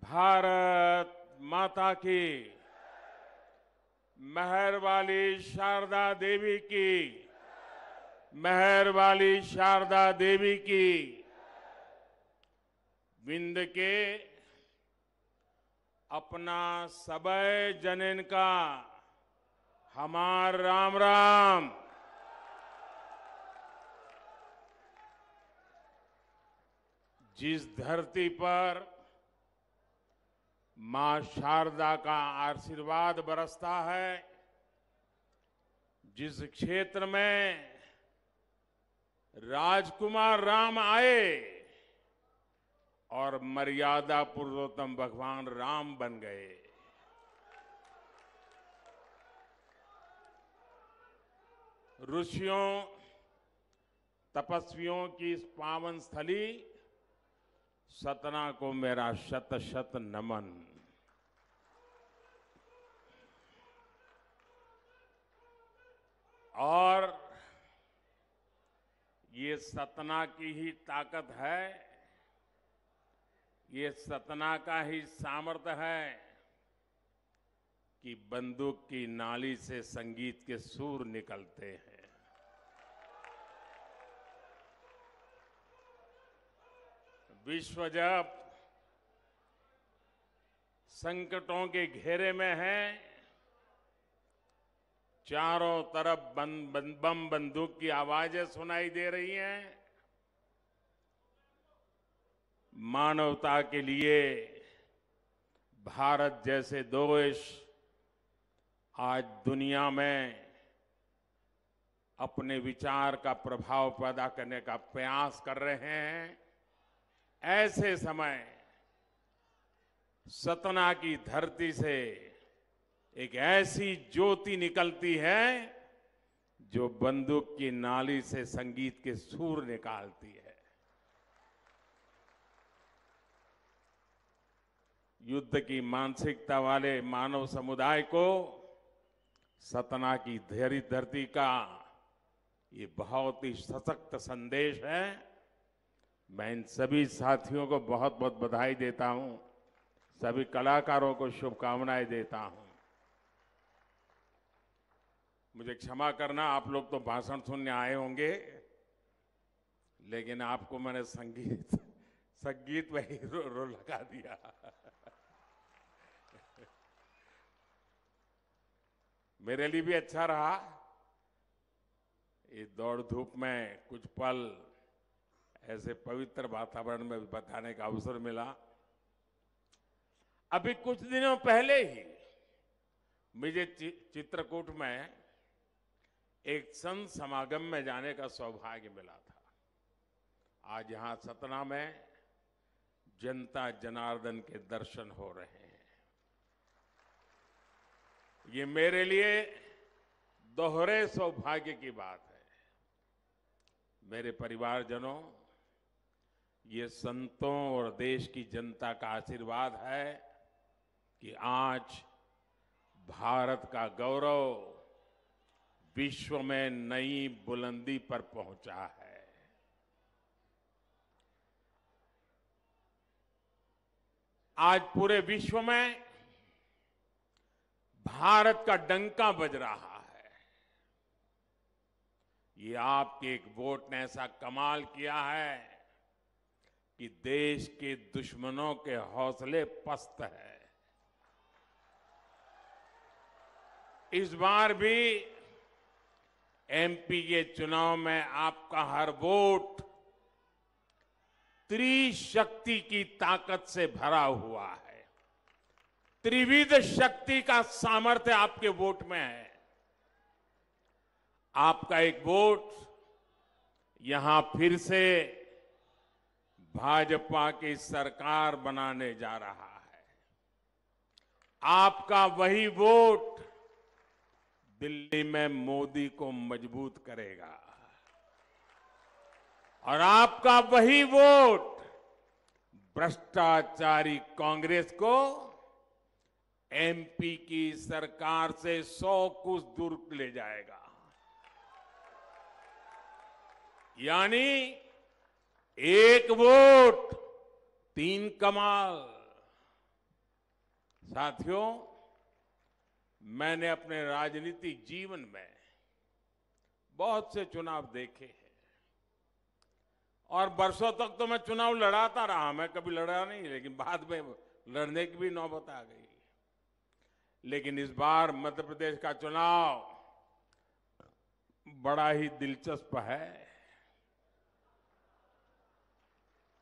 भारत माता की, मेहर वाली शारदा देवी की, मेहर वाली शारदा देवी की। विंध्य के अपना सबय जनन का हमार राम राम। जिस धरती पर मां शारदा का आशीर्वाद बरसता है, जिस क्षेत्र में राजकुमार राम आए और मर्यादा पुरुषोत्तम भगवान राम बन गए, ऋषियों तपस्वियों की इस पावन स्थली सतना को मेरा शत शत नमन। और ये सतना की ही ताकत है, ये सतना का ही सामर्थ्य है कि बंदूक की नाली से संगीत के सुर निकलते हैं। विश्व जब संकटों के घेरे में है, चारों तरफ बम बंदूक की आवाजें सुनाई दे रही हैं, मानवता के लिए भारत जैसे देश आज दुनिया में अपने विचार का प्रभाव पैदा करने का प्रयास कर रहे हैं। ऐसे समय सतना की धरती से एक ऐसी ज्योति निकलती है जो बंदूक की नाली से संगीत के सुर निकालती है। युद्ध की मानसिकता वाले मानव समुदाय को सतना की धरती का ये बहुत ही सशक्त संदेश है। मैं इन सभी साथियों को बहुत बहुत बधाई देता हूं, सभी कलाकारों को शुभकामनाएं देता हूं। मुझे क्षमा करना, आप लोग तो भाषण सुनने आए होंगे, लेकिन आपको मैंने संगीत वही रो लगा दिया। मेरे लिए भी अच्छा रहा इस दौड़ धूप में कुछ पल ऐसे पवित्र वातावरण में बताने का अवसर मिला। अभी कुछ दिनों पहले ही मुझे चित्रकूट में एक संत समागम में जाने का सौभाग्य मिला था। आज यहां सतना में जनता जनार्दन के दर्शन हो रहे हैं। ये मेरे लिए दोहरे सौभाग्य की बात है। मेरे परिवारजनों, ये संतों और देश की जनता का आशीर्वाद है कि आज भारत का गौरव विश्व में नई बुलंदी पर पहुंचा है। आज पूरे विश्व में भारत का डंका बज रहा है। ये आपके एक वोट ने ऐसा कमाल किया है कि देश के दुश्मनों के हौसले पस्त है। इस बार भी एमपी के चुनाव में आपका हर वोट त्रिशक्ति की ताकत से भरा हुआ है। त्रिविध शक्ति का सामर्थ्य आपके वोट में है। आपका एक वोट यहां फिर से भाजपा की सरकार बनाने जा रहा है। आपका वही वोट दिल्ली में मोदी को मजबूत करेगा और आपका वही वोट भ्रष्टाचारी कांग्रेस को एमपी की सरकार से 100 कोस दूर ले जाएगा। यानी एक वोट 3 कमाल। साथियों, मैंने अपने राजनीतिक जीवन में बहुत से चुनाव देखे हैं और बरसों तक तो मैं चुनाव लड़ाता रहा। मैं कभी लड़ा नहीं, लेकिन बाद में लड़ने की भी नौबत आ गई। लेकिन इस बार मध्य प्रदेश का चुनाव बड़ा ही दिलचस्प है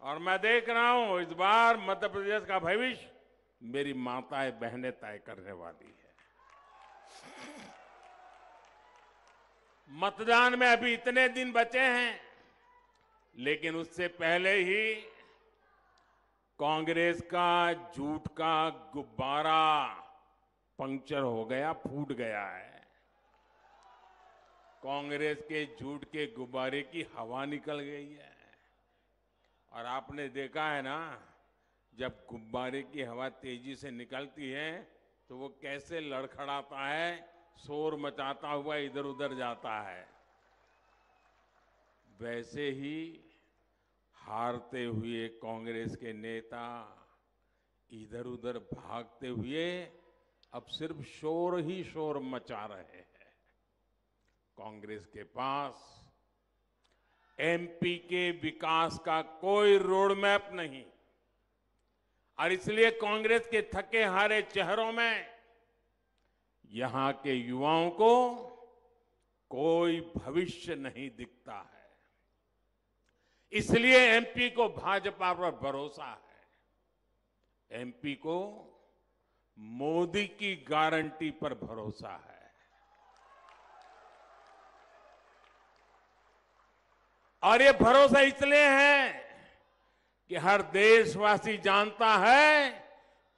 और मैं देख रहा हूं इस बार मध्य प्रदेश का भविष्य मेरी माताएं बहनें तय करने वाली है। मतदान में अभी इतने दिन बचे हैं, लेकिन उससे पहले ही कांग्रेस का झूठ का गुब्बारा पंक्चर हो गया, फूट गया है। कांग्रेस के झूठ के गुब्बारे की हवा निकल गई है और आपने देखा है ना, जब गुब्बारे की हवा तेजी से निकलती है तो वो कैसे लड़खड़ाता है, शोर मचाता हुआ इधर उधर जाता है। वैसे ही हारते हुए कांग्रेस के नेता इधर उधर भागते हुए अब सिर्फ शोर ही शोर मचा रहे हैं। कांग्रेस के पास एमपी के विकास का कोई रोड मैप नहीं और इसलिए कांग्रेस के थके हारे चेहरों में यहां के युवाओं को कोई भविष्य नहीं दिखता है। इसलिए एमपी को भाजपा पर भरोसा है, एमपी को मोदी की गारंटी पर भरोसा है। और ये भरोसा इसलिए है कि हर देशवासी जानता है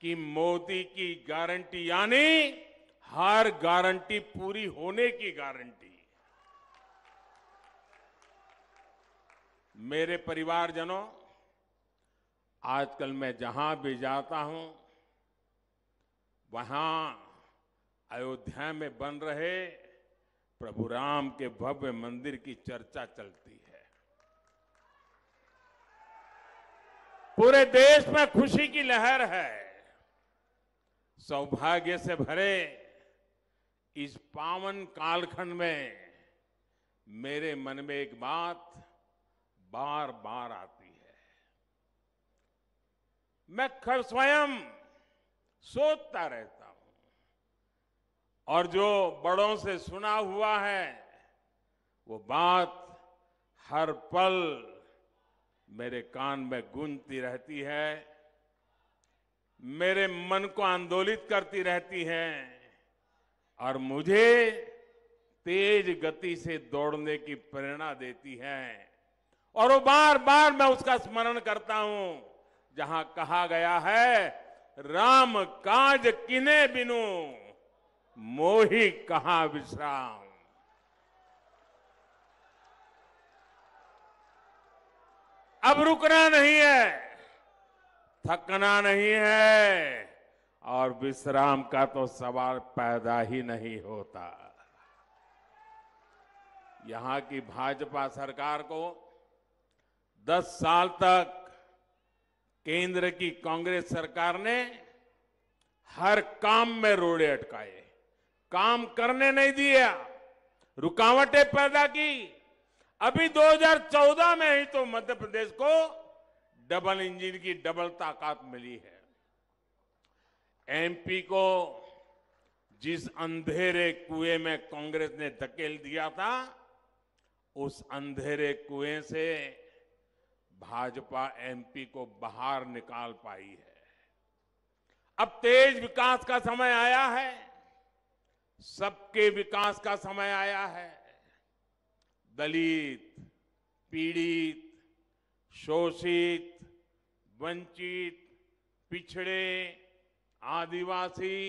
कि मोदी की गारंटी यानी हर गारंटी पूरी होने की गारंटी। मेरे परिवारजनों, आजकल मैं जहां भी जाता हूं वहां अयोध्या में बन रहे प्रभु राम के भव्य मंदिर की चर्चा चलती है। पूरे देश में खुशी की लहर है। सौभाग्य से भरे इस पावन कालखंड में मेरे मन में एक बात बार बार आती है। मैं स्वयं सोचता रहता हूं और जो बड़ों से सुना हुआ है वो बात हर पल मेरे कान में गूंजती रहती है, मेरे मन को आंदोलित करती रहती है और मुझे तेज गति से दौड़ने की प्रेरणा देती है। और वो बार बार मैं उसका स्मरण करता हूं जहां कहा गया है, राम काज किने बिनु मोहि कहां विश्राम। अब रुकना नहीं है, थकना नहीं है और विश्राम का तो सवाल पैदा ही नहीं होता। यहां की भाजपा सरकार को 10 साल तक केंद्र की कांग्रेस सरकार ने हर काम में रोड़े अटकाए, काम करने नहीं दिया, रुकावटें पैदा की। अभी 2014 में ही तो मध्य प्रदेश को डबल इंजन की डबल ताकत मिली है। एमपी को जिस अंधेरे कुएं में कांग्रेस ने धकेल दिया था, उस अंधेरे कुएं से भाजपा एमपी को बाहर निकाल पाई है। अब तेज विकास का समय आया है, सबके विकास का समय आया है। दलित, पीड़ित, शोषित, वंचित, पिछड़े, आदिवासी,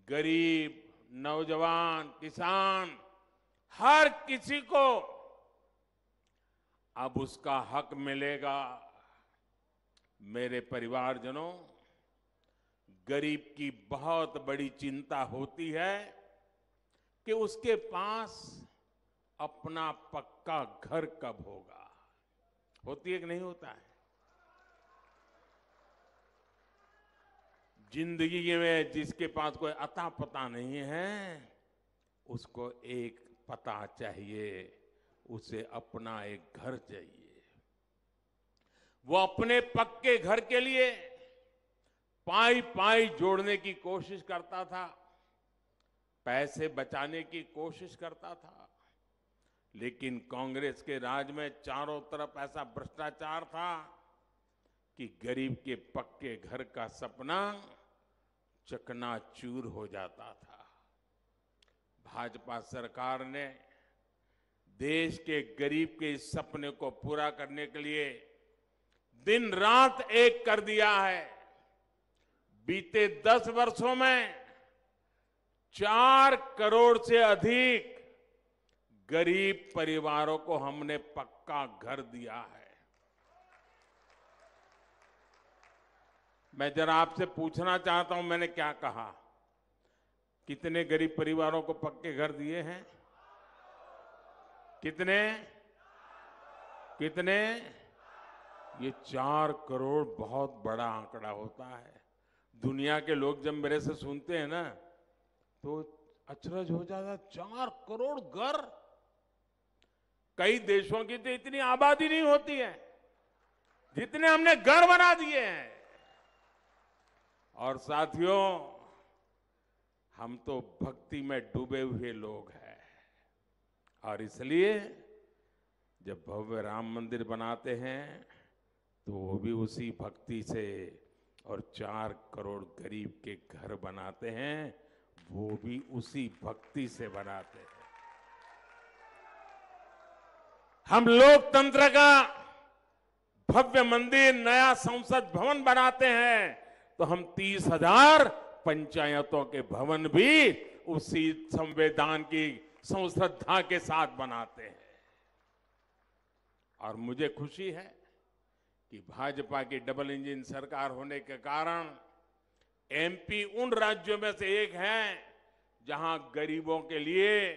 गरीब, नौजवान, किसान, हर किसी को अब उसका हक मिलेगा। मेरे परिवारजनों, गरीब की बहुत बड़ी चिंता होती है कि उसके पास अपना पक्का घर कब होगा। होती है कि नहीं होता है? जिंदगी में जिसके पास कोई अता पता नहीं है, उसको एक पता चाहिए, उसे अपना एक घर चाहिए। वो अपने पक्के घर के लिए पाई पाई जोड़ने की कोशिश करता था, पैसे बचाने की कोशिश करता था, लेकिन कांग्रेस के राज में चारों तरफ ऐसा भ्रष्टाचार था कि गरीब के पक्के घर का सपना चकनाचूर हो जाता था। भाजपा सरकार ने देश के गरीब के इस सपने को पूरा करने के लिए दिन रात एक कर दिया है। बीते 10 वर्षों में 4 करोड़ से अधिक गरीब परिवारों को हमने पक्का घर दिया है। मैं जरा आपसे पूछना चाहता हूं, मैंने क्या कहा? कितने गरीब परिवारों को पक्के घर दिए हैं? कितने कितने? ये 4 करोड़ बहुत बड़ा आंकड़ा होता है। दुनिया के लोग जब मेरे से सुनते हैं ना तो अचरज हो जाता। 4 करोड़ घर! कई देशों की तो इतनी आबादी नहीं होती है जितने हमने घर बना दिए हैं। और साथियों, हम तो भक्ति में डूबे हुए लोग हैं, और इसलिए जब भव्य राम मंदिर बनाते हैं तो वो भी उसी भक्ति से, और 4 करोड़ गरीब के घर बनाते हैं वो भी उसी भक्ति से बनाते हैं। हम लोकतंत्र का भव्य मंदिर, नया संसद भवन बनाते हैं तो हम 30,000 पंचायतों के भवन भी उसी संविधान की संश्रद्धा के साथ बनाते हैं। और मुझे खुशी है कि भाजपा की डबल इंजन सरकार होने के कारण एमपी उन राज्यों में से एक है जहां गरीबों के लिए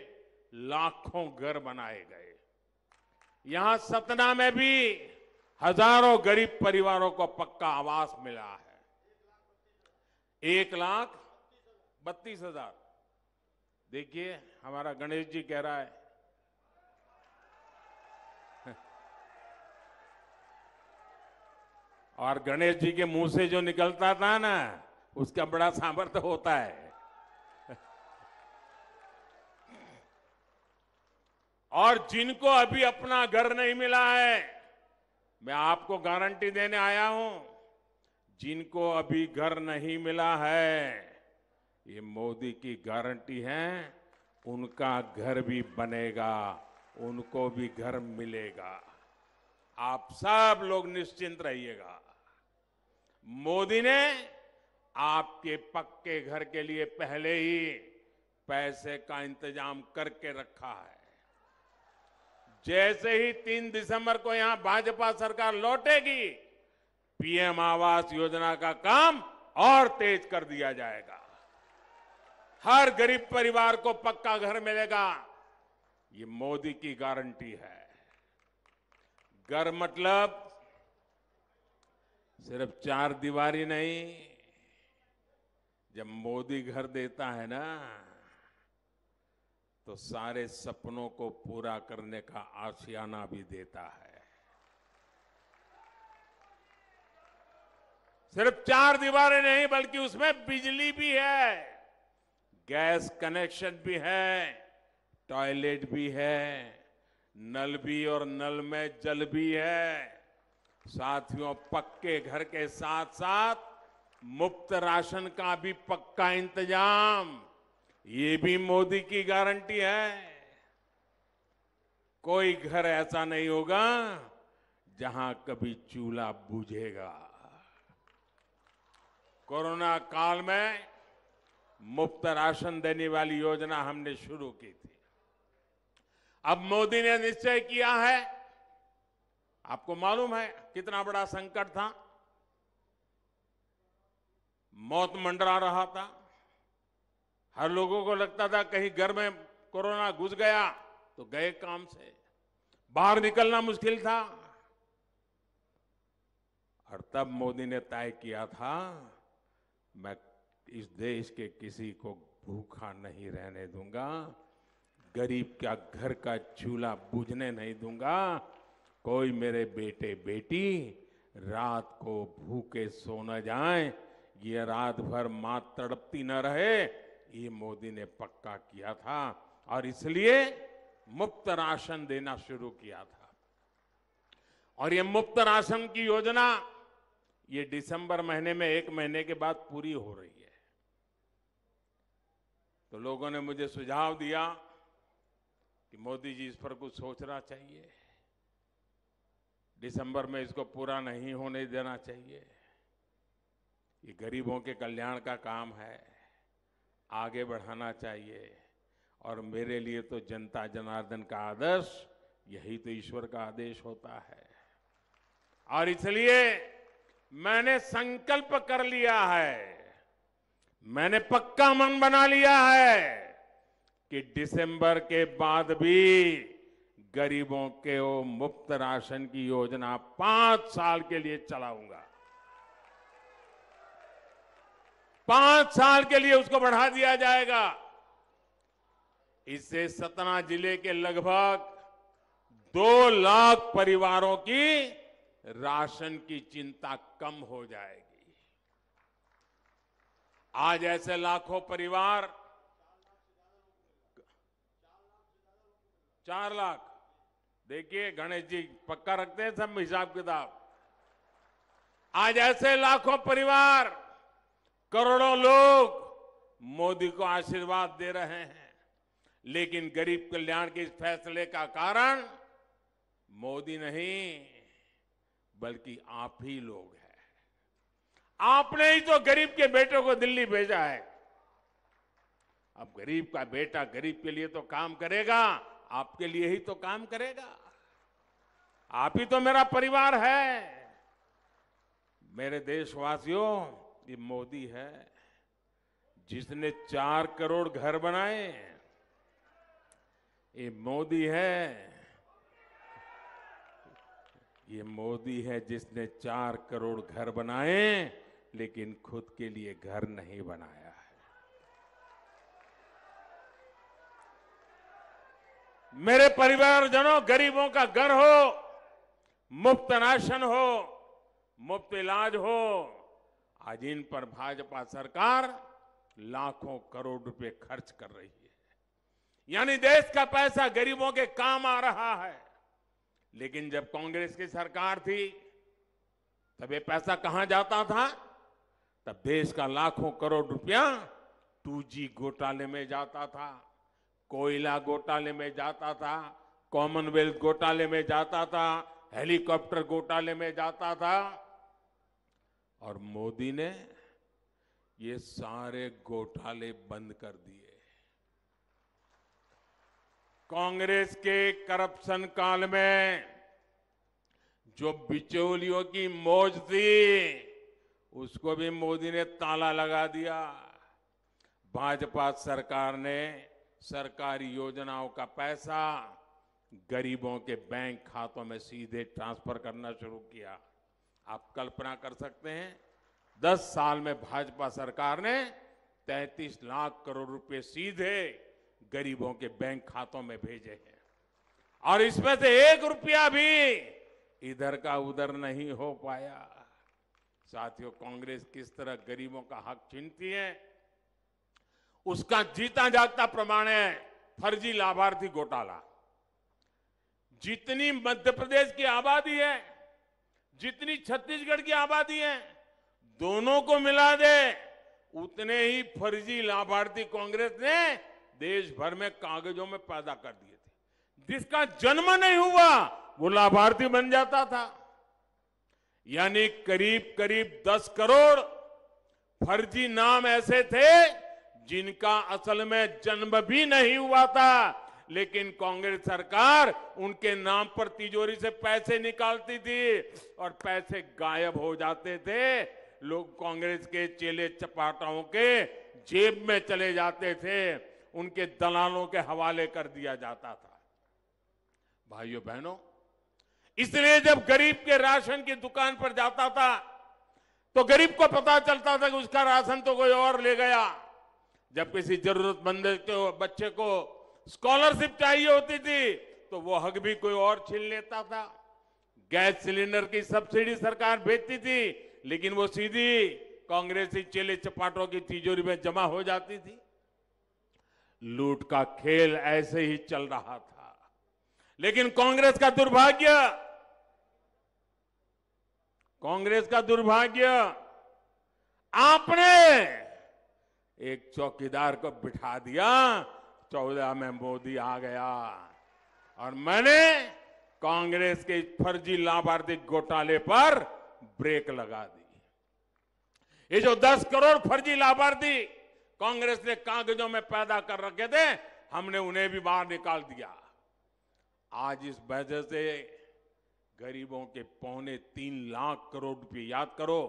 लाखों घर बनाए गए। यहां सतना में भी हजारों गरीब परिवारों को पक्का आवास मिला है। 1,32,000। देखिए, हमारा गणेश जी कह रहा है और गणेश जी के मुंह से जो निकलता था ना, उसका बड़ा सामर्थ्य होता है। और जिनको अभी अपना घर नहीं मिला है, मैं आपको गारंटी देने आया हूं, जिनको अभी घर नहीं मिला है, ये मोदी की गारंटी है, उनका घर भी बनेगा, उनको भी घर मिलेगा। आप सब लोग निश्चिंत रहिएगा। मोदी ने आपके पक्के घर के लिए पहले ही पैसे का इंतजाम करके रखा है। जैसे ही 3 दिसंबर को यहां भाजपा सरकार लौटेगी, पीएम आवास योजना का काम और तेज कर दिया जाएगा। हर गरीब परिवार को पक्का घर मिलेगा, ये मोदी की गारंटी है। घर मतलब सिर्फ 4 दीवारी नहीं, जब मोदी घर देता है ना तो सारे सपनों को पूरा करने का आशियाना भी देता है। सिर्फ 4 दीवारें नहीं, बल्कि उसमें बिजली भी है, गैस कनेक्शन भी है, टॉयलेट भी है, नल भी, और नल में जल भी है। साथियों, पक्के घर के साथ साथ मुफ्त राशन का भी पक्का इंतजाम, ये भी मोदी की गारंटी है। कोई घर ऐसा नहीं होगा जहां कभी चूल्हा बुझेगा। कोरोना काल में मुफ्त राशन देने वाली योजना हमने शुरू की थी। अब मोदी ने निश्चय किया है, आपको मालूम है कितना बड़ा संकट था, मौत मंडरा रहा था, हर लोगों को लगता था कहीं घर में कोरोना घुस गया तो गए काम से, बाहर निकलना मुश्किल था। और तब मोदी ने तय किया था, मैं इस देश के किसी को भूखा नहीं रहने दूंगा, गरीब का घर का चूल्हा बुझने नहीं दूंगा, कोई मेरे बेटे बेटी रात को भूखे सो न जाए, ये रात भर मां तड़पती न रहे, ये मोदी ने पक्का किया था और इसलिए मुफ्त राशन देना शुरू किया था। और ये मुफ्त राशन की योजना ये दिसंबर महीने में 1 महीने के बाद पूरी हो रही है। तो लोगों ने मुझे सुझाव दिया कि मोदी जी इस पर कुछ सोचना चाहिए, दिसंबर में इसको पूरा नहीं होने देना चाहिए, ये गरीबों के कल्याण का काम है, आगे बढ़ाना चाहिए। और मेरे लिए तो जनता जनार्दन का आदर्श यही तो ईश्वर का आदेश होता है। और इसलिए मैंने संकल्प कर लिया है, मैंने पक्का मन बना लिया है कि दिसंबर के बाद भी गरीबों के वो मुफ्त राशन की योजना 5 साल के लिए चलाऊंगा। 5 साल के लिए उसको बढ़ा दिया जाएगा। इससे सतना जिले के लगभग 2 लाख परिवारों की राशन की चिंता कम हो जाएगी। आज ऐसे लाखों परिवार 4 लाख, देखिए गणेश जी पक्का रखते हैं सब हिसाब किताब। आज ऐसे लाखों परिवार, करोड़ों लोग मोदी को आशीर्वाद दे रहे हैं, लेकिन गरीब कल्याण के इस फैसले का कारण मोदी नहीं बल्कि आप ही लोग हैं। आपने ही तो गरीब के बेटों को दिल्ली भेजा है। अब गरीब का बेटा गरीब के लिए तो काम करेगा, आपके लिए ही तो काम करेगा। आप ही तो मेरा परिवार है। मेरे देशवासियों, ये मोदी है जिसने 4 करोड़ घर बनाए। ये मोदी है, ये मोदी है जिसने 4 करोड़ घर बनाए लेकिन खुद के लिए घर नहीं बनाया है। मेरे परिवारजनों, गरीबों का घर हो, मुफ्त राशन हो, मुफ्त इलाज हो, आज इन पर भाजपा सरकार लाखों करोड़ रुपए खर्च कर रही है। यानी देश का पैसा गरीबों के काम आ रहा है। लेकिन जब कांग्रेस की सरकार थी तब ये पैसा कहां जाता था? तब देश का लाखों करोड़ रुपया 2G घोटाले में जाता था, कोयला घोटाले में जाता था, कॉमनवेल्थ घोटाले में जाता था, हेलीकॉप्टर घोटाले में जाता था। और मोदी ने ये सारे घोटाले बंद कर दिए। कांग्रेस के करप्शन काल में जो बिचौलियों की मौज थी उसको भी मोदी ने ताला लगा दिया। भाजपा सरकार ने सरकारी योजनाओं का पैसा गरीबों के बैंक खातों में सीधे ट्रांसफर करना शुरू किया। आप कल्पना कर सकते हैं 10 साल में भाजपा सरकार ने 33 लाख करोड़ रुपए सीधे गरीबों के बैंक खातों में भेजे हैं। और इसमें से 1 रुपया भी इधर का उधर नहीं हो पाया। साथियों, कांग्रेस किस तरह गरीबों का हक छीनती है उसका जीता जागता प्रमाण है फर्जी लाभार्थी घोटाला। जितनी मध्य प्रदेश की आबादी है, जितनी छत्तीसगढ़ की आबादी है, दोनों को मिला दे उतने ही फर्जी लाभार्थी कांग्रेस ने देश भर में कागजों में पैदा कर दिए थे। जिसका जन्म नहीं हुआ वो लाभार्थी बन जाता था। यानी करीब करीब 10 करोड़ फर्जी नाम ऐसे थे जिनका असल में जन्म भी नहीं हुआ था, लेकिन कांग्रेस सरकार उनके नाम पर तिजोरी से पैसे निकालती थी और पैसे गायब हो जाते थे। लोग कांग्रेस के चेले चपाटाओं के जेब में चले जाते थे, उनके दलालों के हवाले कर दिया जाता था। भाइयों बहनों, इसलिए जब गरीब के राशन की दुकान पर जाता था तो गरीब को पता चलता था कि उसका राशन तो कोई और ले गया। जब किसी जरूरतमंद के बच्चे को स्कॉलरशिप चाहिए होती थी तो वो हक भी कोई और छीन लेता था। गैस सिलेंडर की सब्सिडी सरकार भेजती थी, लेकिन वो सीधी कांग्रेसी चेले चपाटों की तिजोरी में जमा हो जाती थी। लूट का खेल ऐसे ही चल रहा था। लेकिन कांग्रेस का दुर्भाग्य, आपने एक चौकीदार को बिठा दिया। 14 में मोदी आ गया और मैंने कांग्रेस के फर्जी लाभार्थी घोटाले पर ब्रेक लगा दी। ये जो 10 करोड़ फर्जी लाभार्थी कांग्रेस ने कागजों में पैदा कर रखे थे, हमने उन्हें भी बाहर निकाल दिया। आज इस वजह से गरीबों के 3.25 लाख करोड़ रुपए, याद करो,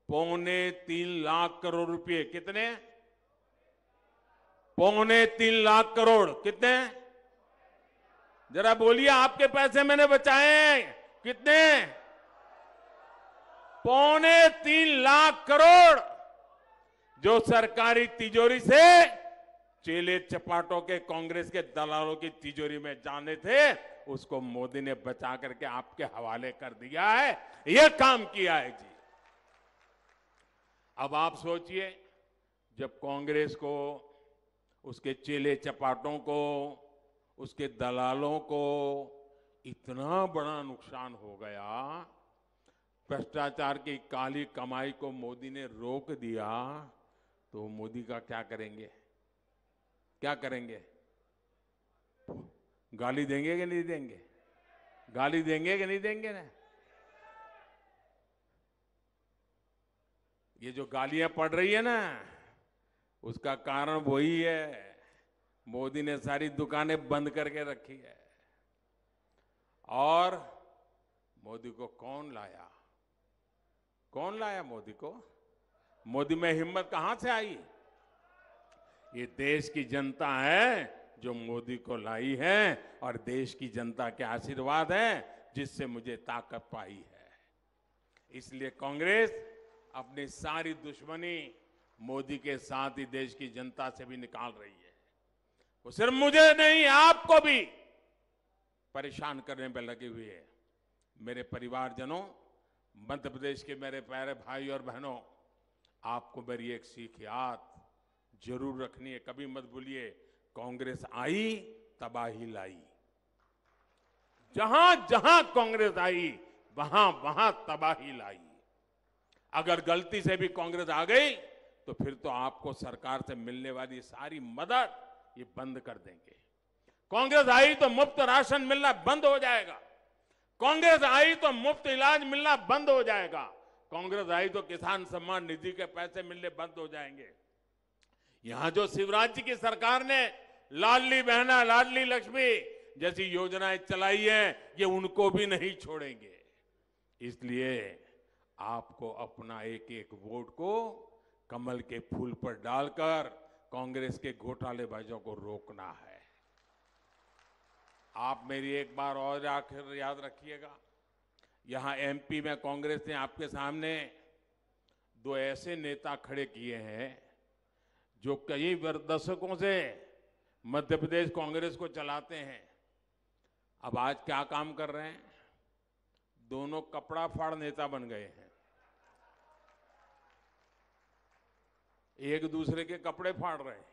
3.25 लाख करोड़ रुपए, कितने? 3.25 लाख करोड़, कितने? जरा बोलिए, आपके पैसे मैंने बचाए हैं, कितने? 3.25 लाख करोड़ जो सरकारी तिजोरी से चेले चपाटों के कांग्रेस के दलालों की तिजोरी में जाने थे, उसको मोदी ने बचा करके आपके हवाले कर दिया है। यह काम किया है जी। अब आप सोचिए, जब कांग्रेस को, उसके चेले चपाटों को, उसके दलालों को इतना बड़ा नुकसान हो गया, भ्रष्टाचार की काली कमाई को मोदी ने रोक दिया, तो मोदी का क्या करेंगे? क्या करेंगे? गाली देंगे कि नहीं देंगे? गाली देंगे कि नहीं देंगे ना? ये जो गालियां पड़ रही है ना, उसका कारण वही है, मोदी ने सारी दुकानें बंद करके रखी है। और मोदी को कौन लाया? कौन लाया मोदी को? मोदी में हिम्मत कहां से आई? ये देश की जनता है जो मोदी को लाई है, और देश की जनता के आशीर्वाद है जिससे मुझे ताकत पाई है। इसलिए कांग्रेस अपनी सारी दुश्मनी मोदी के साथ ही देश की जनता से भी निकाल रही है। वो सिर्फ मुझे नहीं, आपको भी परेशान करने में लगी हुई है। मेरे परिवारजनों, मध्य प्रदेश के मेरे प्यारे भाई और बहनों, आपको मेरी एक सीख याद जरूर रखनी है। कभी मत भूलिए, कांग्रेस आई तबाही लाई। जहां जहां कांग्रेस आई वहां वहां तबाही लाई। अगर गलती से भी कांग्रेस आ गई तो फिर तो आपको सरकार से मिलने वाली सारी मदद ये बंद कर देंगे। कांग्रेस आई तो मुफ्त राशन मिलना बंद हो जाएगा। कांग्रेस आई तो मुफ्त इलाज मिलना बंद हो जाएगा। कांग्रेस आई तो किसान सम्मान निधि के पैसे मिलने बंद हो जाएंगे। यहां जो शिवराज जी की सरकार ने लाडली बहना, लाडली लक्ष्मी जैसी योजनाएं चलाई है, ये उनको भी नहीं छोड़ेंगे। इसलिए आपको अपना एक एक वोट को कमल के फूल पर डालकर कांग्रेस के घोटालेबाजों को रोकना है। आप मेरी एक बार और आखिर याद रखिएगा, यहां एमपी में कांग्रेस ने आपके सामने 2 ऐसे नेता खड़े किए हैं जो कई दशकों से मध्य प्रदेश कांग्रेस को चलाते हैं। अब आज क्या काम कर रहे हैं? दोनों कपड़ा फाड़ नेता बन गए हैं। एक दूसरे के कपड़े फाड़ रहे हैं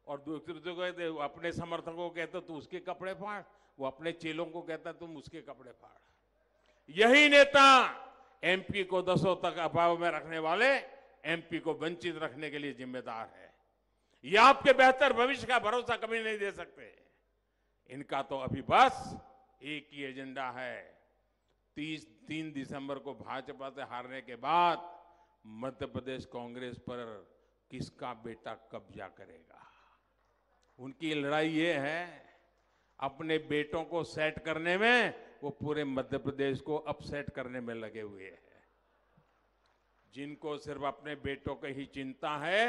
और दूसरे को कहते, अपने समर्थकों को कहते तू उसके कपड़े फाड़, वो अपने चेलों को कहता तुम उसके कपड़े फाड़। यही नेता एमपी को 10 तक अभाव में रखने वाले एमपी को वंचित रखने के लिए जिम्मेदार है। ये आपके बेहतर भविष्य का भरोसा कभी नहीं दे सकते। इनका तो अभी बस एक ही एजेंडा है, 3 दिसंबर को भाजपा से हारने के बाद मध्य प्रदेश कांग्रेस पर किसका बेटा कब्जा करेगा। उनकी लड़ाई ये है, अपने बेटों को सेट करने में वो पूरे मध्य प्रदेश को अपसेट करने में लगे हुए हैं। जिनको सिर्फ अपने बेटों की ही चिंता है,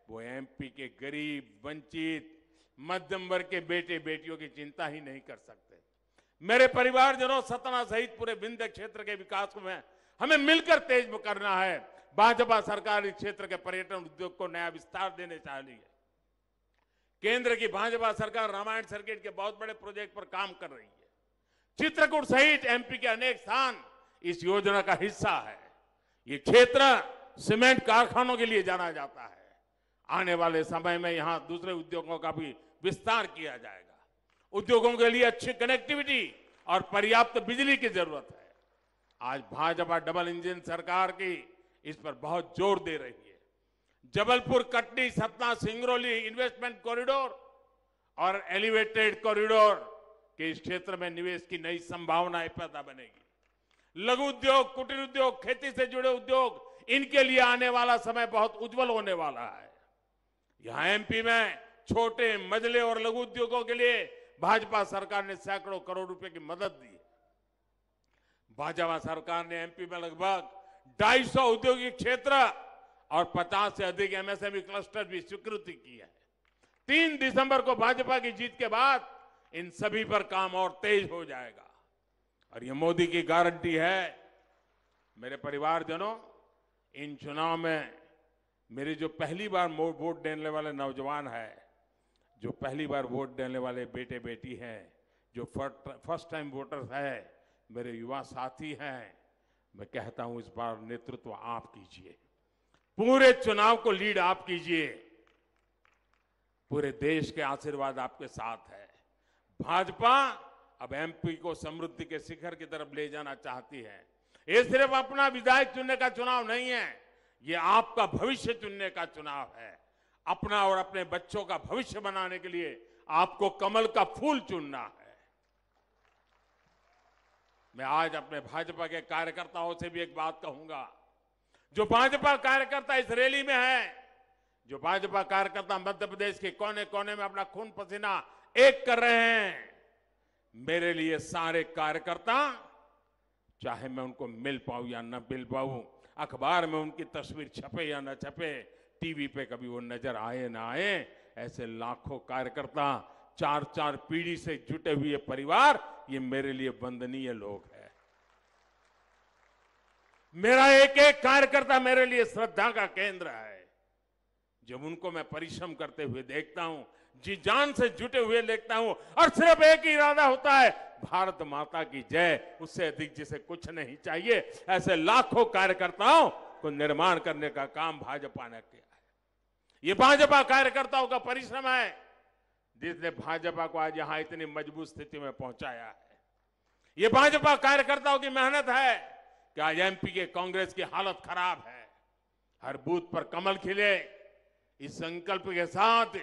वो एमपी के गरीब, वंचित, मध्यम वर्ग के बेटे बेटियों की चिंता ही नहीं कर सकते। मेरे परिवारजनों, सतना सहित पूरे विंध्य क्षेत्र के विकास में हमें मिलकर तेज करना है। भाजपा सरकार इस क्षेत्र के पर्यटन उद्योग को नया विस्तार देने चाह रही है। केंद्र की भाजपा सरकार रामायण सर्किट के बहुत बड़े प्रोजेक्ट पर काम कर रही है। चित्रकूट सहित एमपी के अनेक स्थान इस योजना का हिस्सा है। ये क्षेत्र सीमेंट कारखानों के लिए जाना जाता है। आने वाले समय में यहां दूसरे उद्योगों का भी विस्तार किया जाएगा। उद्योगों के लिए अच्छी कनेक्टिविटी और पर्याप्त बिजली की जरूरत है। आज भाजपा डबल इंजन सरकार की इस पर बहुत जोर दे रही है। जबलपुर कटनी सतना सिंगरौली इन्वेस्टमेंट कॉरिडोर और एलिवेटेड कॉरिडोर के इस क्षेत्र में निवेश की नई संभावनाएं पैदा बनेगी। लघु उद्योग, कुटीर उद्योग, खेती से जुड़े उद्योग, इनके लिए आने वाला समय बहुत उज्जवल होने वाला है। यहां एमपी में छोटे मझले और लघु उद्योगों के लिए भाजपा सरकार ने सैकड़ों करोड़ रुपए की मदद दी। भाजपा सरकार ने एमपी में लगभग 250 औद्योगिक क्षेत्र और 50 से अधिक एमएसएमई क्लस्टर भी स्वीकृति की है। 3 दिसंबर को भाजपा की जीत के बाद इन सभी पर काम और तेज हो जाएगा और ये मोदी की गारंटी है। मेरे परिवारजनों, इन चुनाव में मेरे जो पहली बार वोट देने वाले नौजवान हैं, जो पहली बार वोट देने वाले बेटे बेटी हैं, जो फर्स्ट टाइम वोटर्स हैं, मेरे युवा साथी हैं, मैं कहता हूं इस बार नेतृत्व आप कीजिए। पूरे चुनाव को लीड आप कीजिए। पूरे देश के आशीर्वाद आपके साथ है। भाजपा अब एमपी को समृद्धि के शिखर की तरफ ले जाना चाहती है। ये सिर्फ अपना विधायक चुनने का चुनाव नहीं है, ये आपका भविष्य चुनने का चुनाव है। अपना और अपने बच्चों का भविष्य बनाने के लिए आपको कमल का फूल चुनना है। मैं आज अपने भाजपा के कार्यकर्ताओं से भी एक बात कहूंगा। जो भाजपा कार्यकर्ता इस रैली में है, जो भाजपा कार्यकर्ता मध्य प्रदेश के कोने कोने में अपना खून पसीना एक कर रहे हैं, मेरे लिए सारे कार्यकर्ता, चाहे मैं उनको मिल पाऊं या न मिल पाऊं, अखबार में उनकी तस्वीर छपे या न छपे, टीवी पे कभी वो नजर आए ना आए, ऐसे लाखों कार्यकर्ता, 4-4 पीढ़ी से जुटे हुए परिवार, ये मेरे लिए वंदनीय लोग हैं। मेरा एक एक कार्यकर्ता मेरे लिए श्रद्धा का केंद्र है। जब उनको मैं परिश्रम करते हुए देखता हूं, जी जान से जुटे हुए देखता हूं, और सिर्फ एक ही इरादा होता है, भारत माता की जय, उससे अधिक जिसे कुछ नहीं चाहिए। ऐसे लाखों कार्यकर्ताओं को निर्माण करने का काम भाजपा ने किया है। ये भाजपा कार्यकर्ताओं का परिश्रम है जिसने भाजपा को आज यहां इतनी मजबूत स्थिति में पहुंचाया है। ये भाजपा कार्यकर्ताओं की मेहनत है कि आज एमपी के कांग्रेस की हालत खराब है। हर बूथ पर कमल खिले, इस संकल्प के साथ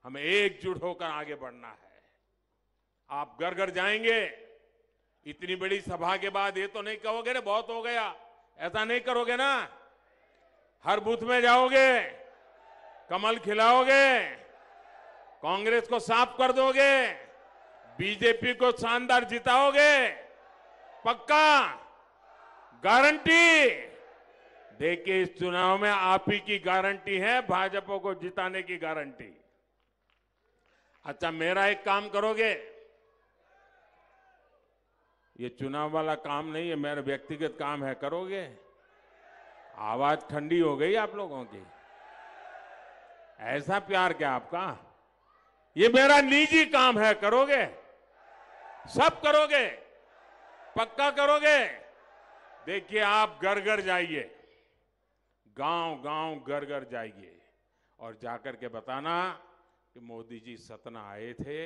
हमें एकजुट होकर आगे बढ़ना है। आप घर घर जाएंगे, इतनी बड़ी सभा के बाद ये तो नहीं कहोगे ना बहुत हो गया, ऐसा नहीं करोगे ना। हर बूथ में जाओगे, कमल खिलाओगे, कांग्रेस को साफ कर दोगे, बीजेपी को शानदार जिताओगे, पक्का, गारंटी। देखिए, इस चुनाव में आप ही की गारंटी है, भाजपा को जिताने की गारंटी। अच्छा, मेरा एक काम करोगे? ये चुनाव वाला काम नहीं है, मेरा व्यक्तिगत काम है, करोगे? आवाज ठंडी हो गई आप लोगों की। ऐसा प्यार क्या आपका? ये मेरा निजी काम है, करोगे? सब करोगे? पक्का करोगे? देखिए, आप घर घर जाइए, गांव गांव घर घर जाइए और जाकर के बताना कि मोदी जी सतना आए थे,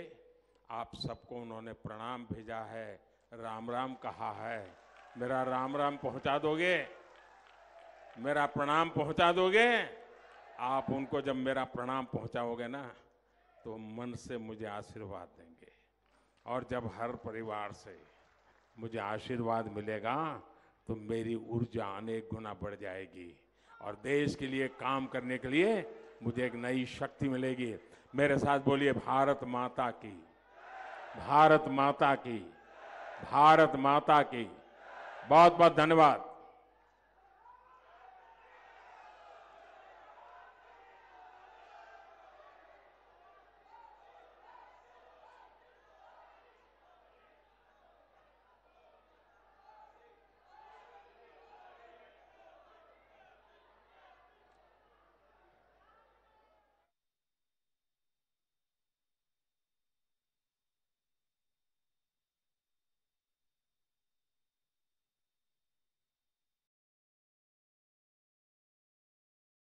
आप सबको उन्होंने प्रणाम भेजा है, राम राम कहा है। मेरा राम राम पहुंचा दोगे? मेरा प्रणाम पहुंचा दोगे? आप उनको जब मेरा प्रणाम पहुंचाओगे ना, तो मन से मुझे आशीर्वाद देंगे। और जब हर परिवार से मुझे आशीर्वाद मिलेगा तो मेरी ऊर्जा अनेक गुना बढ़ जाएगी और देश के लिए काम करने के लिए मुझे एक नई शक्ति मिलेगी। मेरे साथ बोलिए, भारत माता की, भारत माता की, भारत माता की। बहुत बहुत धन्यवाद।